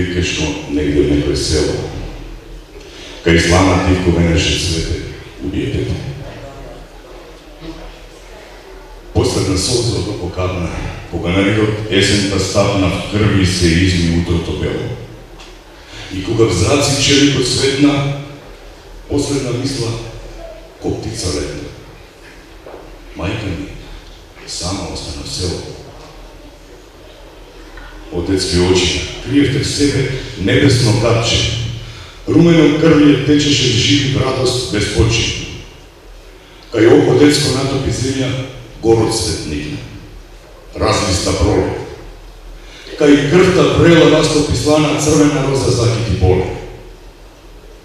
Викешно негде в некој село, кај слана Дивко венеше цвете, убие дете. Последна солза од покадна, кога на ридот есента стапна в крви се изми утрото бело. И кога в зраци челикот светна, последна мисла ко птица летна. Мајка ми сама остана в село. Отецки очи, криевте в себе небесно капче. Руменом крвје течеше живи в радост без почин. Кај око детско натопи земја, город свет нигна. Разлиста проле. Кај крвта прела настопи слана, црвена роза закити поле.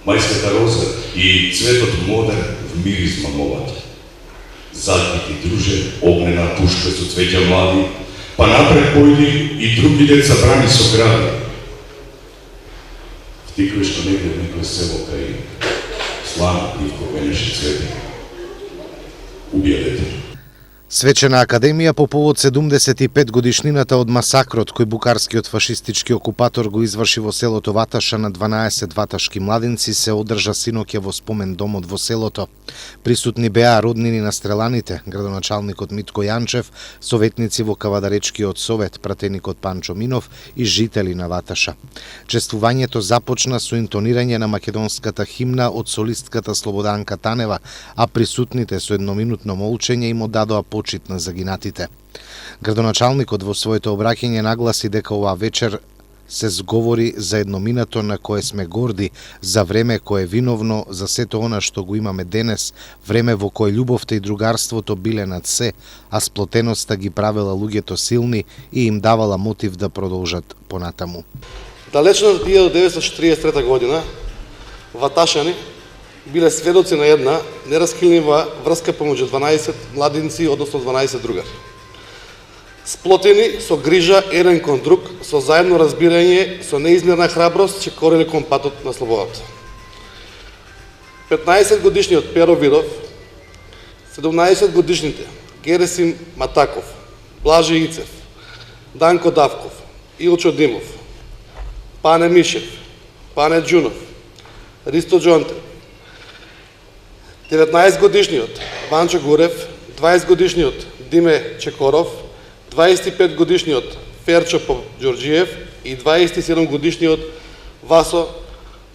Мајската роза и цветот модер в мирис мамовата. Закити друже, огнена пушка со цвеќа млади, па напред појди и други деца брани со гради. Втикве што негде в некој село кај слана Дивко венеше цвете. Убија дете. Свечена академија по повод 75 годишнината од масакрот кој букарскиот фашистички окупатор го изврши во селото Ваташа на 12 ваташки младенци се одржа синоќа во спомен домот во селото. Присутни беа роднини на стреланите, градоначалникот Митко Јанчев, советници во Кавадаречкиот совет, пратеникот Панчо Минов и жители на Ваташа. Чествувањето започна со интонирање на македонската химна од солистката Слободанка Танева, а присутните со едноминутно молчење им одадоа почит на загинатите. Градоначалникот во своето обраќање нагласи дека оваа вечер се зговори за едноминато на кое сме горди, за време кое е виновно за сето она што го имаме денес, време во кое љубовта и другарството биле над се, а сплотеноста ги правела луѓето силни и им давала мотив да продолжат понатаму. Далечно од 1943 година, ваташани биле сведоци на една нераскинлива врска помеѓу 12 младинци, односно 12 другари. Сплотени со грижа еден кон друг, со заедно разбирање, со неизмерна храброст, че корели кон патот на слободата. 15 годишниот Перо Видов, 17 годишните Гересим Матаков, Блаже Ицев, Данко Давков, Илчо Димов, Пане Мишев, Пане Джунов, Ристо Джонтев, 19 годишниот Ванчо Гурев, 20 годишниот Диме Чекоров, 25 годишниот Ферчо Ѓорџиев и 27 годишниот Васо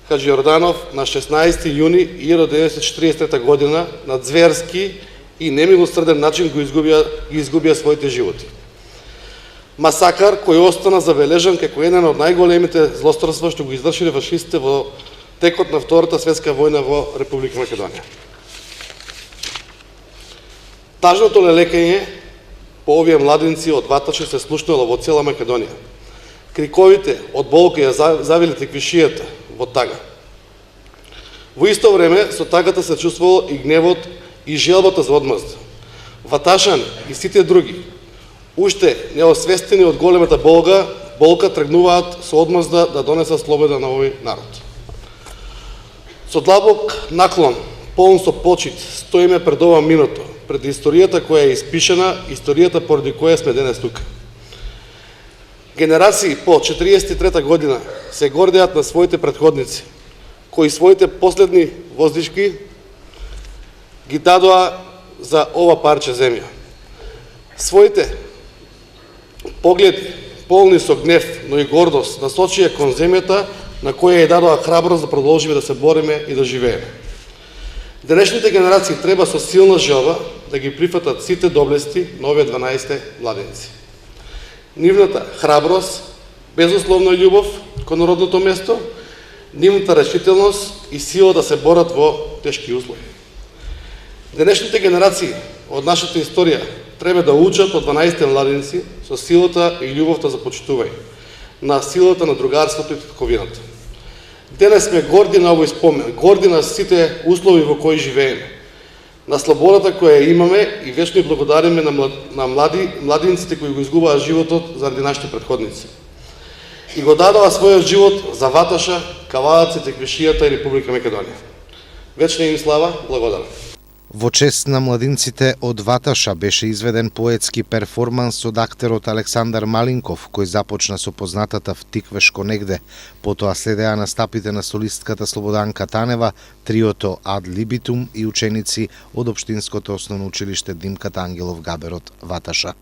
Хаџиорданов на 16 јуни 1943 година на зверски и немилосрден начин ги изгубија своите животи. Масакар кој остана забележан како еден од најголемите злосторства што го извршиле фашистите во текот на Втората светска војна во Република Македонија. Тажното лелекање по овие младинци од Ваташа се слушнало во цела Македонија. Криковите од болка ја завиле теквишијата во тага. Во исто време со тагата се чувствувал и гневот и желбата за одмазда. Ваташани и сите други, уште неосвестени од големата болка тргнуваат со одмазда да донесат слобода на овој народ. Со длабок наклон, полн со почит, стоиме пред ова миното, пред историјата која е испишана, историјата поради која сме денес тука. Генерации по 43 година се гордеат на своите претходници, кои своите последни воздишки ги дадоа за ова парче земја. Своите погледи, полни со гнев, но и гордост, насочија кон земјата на која ја дадоа храброст да продолжиме да се бориме и да живееме. Денешните генерации треба со силна желба да ги прифатат сите доблести на овие 12 младенци. Нивната храброст, безусловна љубов кон родното место, нивната решителност и сила да се борат во тешки услови. Денешните генерации од нашата историја треба да учат од 12 младенци со силата и љубовта за почитување, на силата на другарството и татковината. Денес сме горди на овој спомен, горди на сите услови во кои живееме, на слободата која имаме и вечно и благодариме на младинците кои го изгубаа животот заради нашите претходници. И го дадоа својот живот за Ваташа, Кавадац, Теквишијата и Република Македонија. Вечна им слава, благодарам. Во чест на младинците од Ваташа беше изведен поетски перформанс од актерот Александар Малинков, кој започна со познатата Втиквешко негде. Потоа следеа настапите на солистката Слободанка Танева, триото Ад Либитум и ученици од Општинското основно училиште Димка Ангелов Габер од Ваташа.